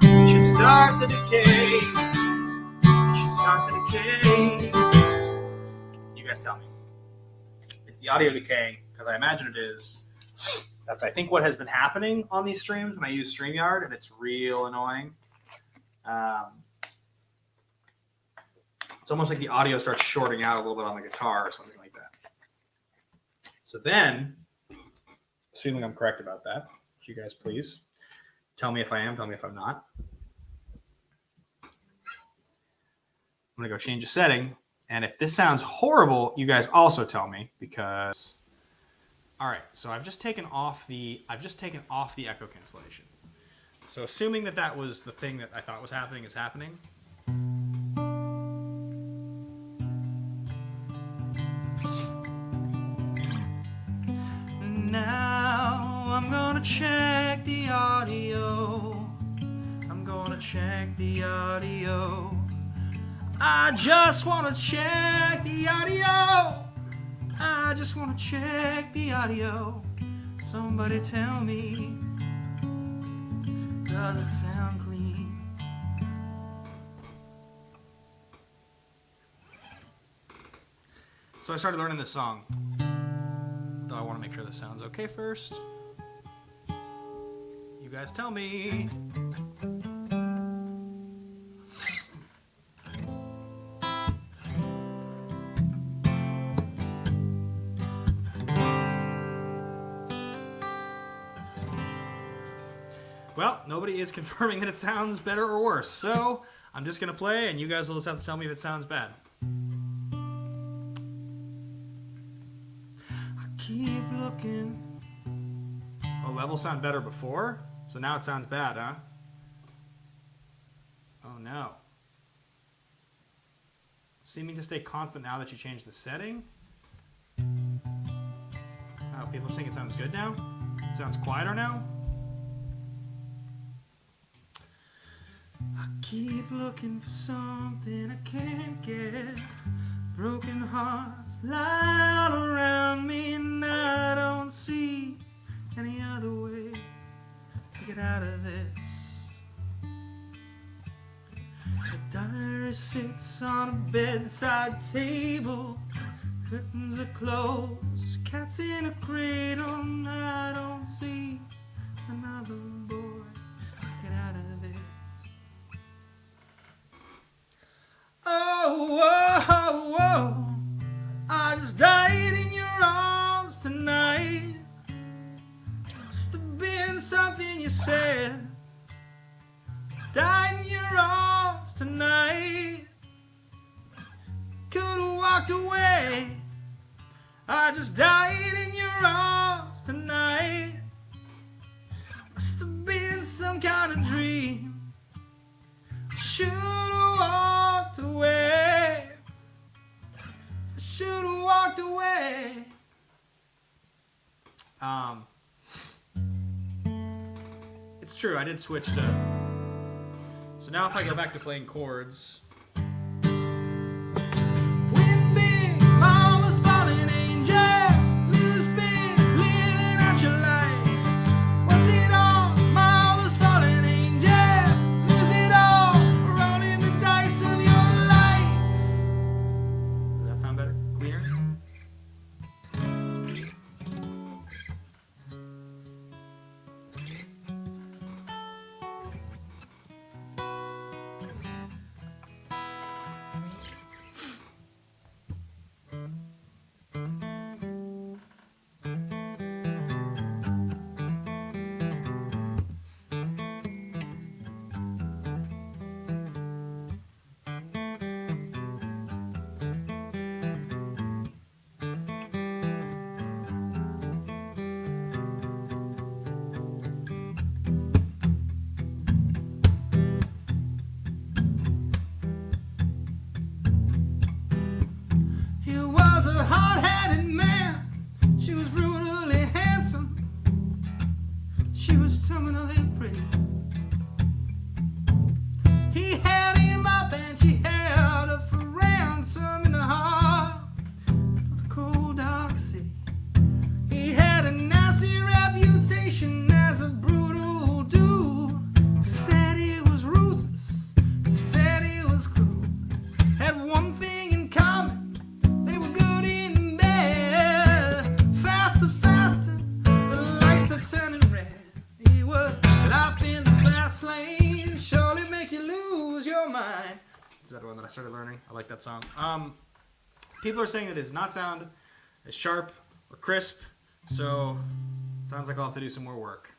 It should start to decay. It should start to decay. You guys tell me. Is the audio decaying? Because I imagine it is. That's, I think, what has been happening on these streams when I use StreamYard, and it's real annoying. It's almost like the audio starts shorting out a little bit on the guitar or something like that. So then, assuming I'm correct about that, would you guys please tell me if I am, tell me if I'm not. I'm going to go change a setting. And if this sounds horrible, you guys also tell me, because... All right, so I've just taken off the echo cancellation. So assuming that that was the thing that I thought was happening is happening. Now I'm gonna check the audio. I'm gonna check the audio. I just wanna check the audio. I just want to check the audio. Somebody tell me, does it sound clean? So I started learning this song. Though I want to make sure this sounds okay first. You guys tell me. Well, nobody is confirming that it sounds better or worse, so I'm just going to play, and you guys will just have to tell me if it sounds bad. I keep looking. Oh, levels sound better before? So now it sounds bad, huh? Oh, no. Seeming to stay constant now that you changed the setting? Oh, people are saying it sounds good now? It sounds quieter now? I keep looking for something I can't get. Broken hearts lie all around me, and I don't see any other way to get out of this. The diary sits on a bedside table. Curtains are closed, cat's in a cradle, and I don't see another boy to get out of this. Oh, whoa, whoa, I just died in your arms tonight. Must have been something you said. Died in your arms tonight. Could've walked away. I just died in your arms tonight. Must have been some kind of dream. Should've walked away. I should've walked away. It's true, I did switch to... So now if I go back to playing chords... Win big, mama's falling angel. Lose big, living out your life. What's it all? Mama's falling angel. Lose it all, rolling the dice of your life. Does that sound better? Cleaner? that I started learning. I like that song. People are saying that it does not sound as sharp or crisp, so sounds like I'll have to do some more work.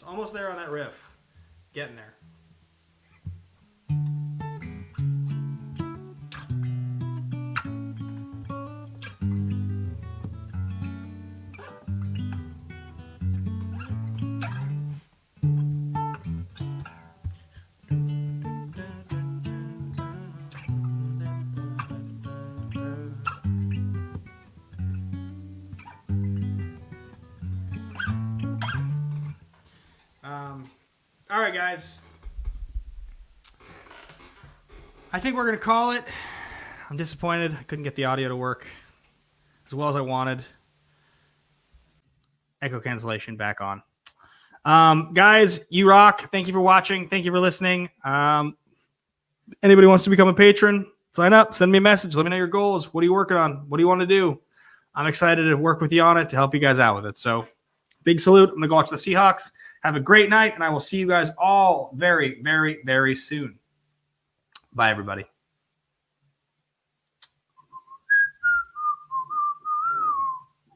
Almost there on that riff. Getting there. All right, guys. I think we're going to call it. I'm disappointed. I couldn't get the audio to work as well as I wanted. Echo cancellation back on. Guys, you rock. Thank you for watching. Thank you for listening. Anybody wants to become a patron, sign up. Send me a message. Let me know your goals. What are you working on? What do you want to do? I'm excited to work with you on it to help you guys out with it. So big salute. I'm going to go watch the Seahawks. Have a great night, and I will see you guys all very, very, very soon. Bye, everybody.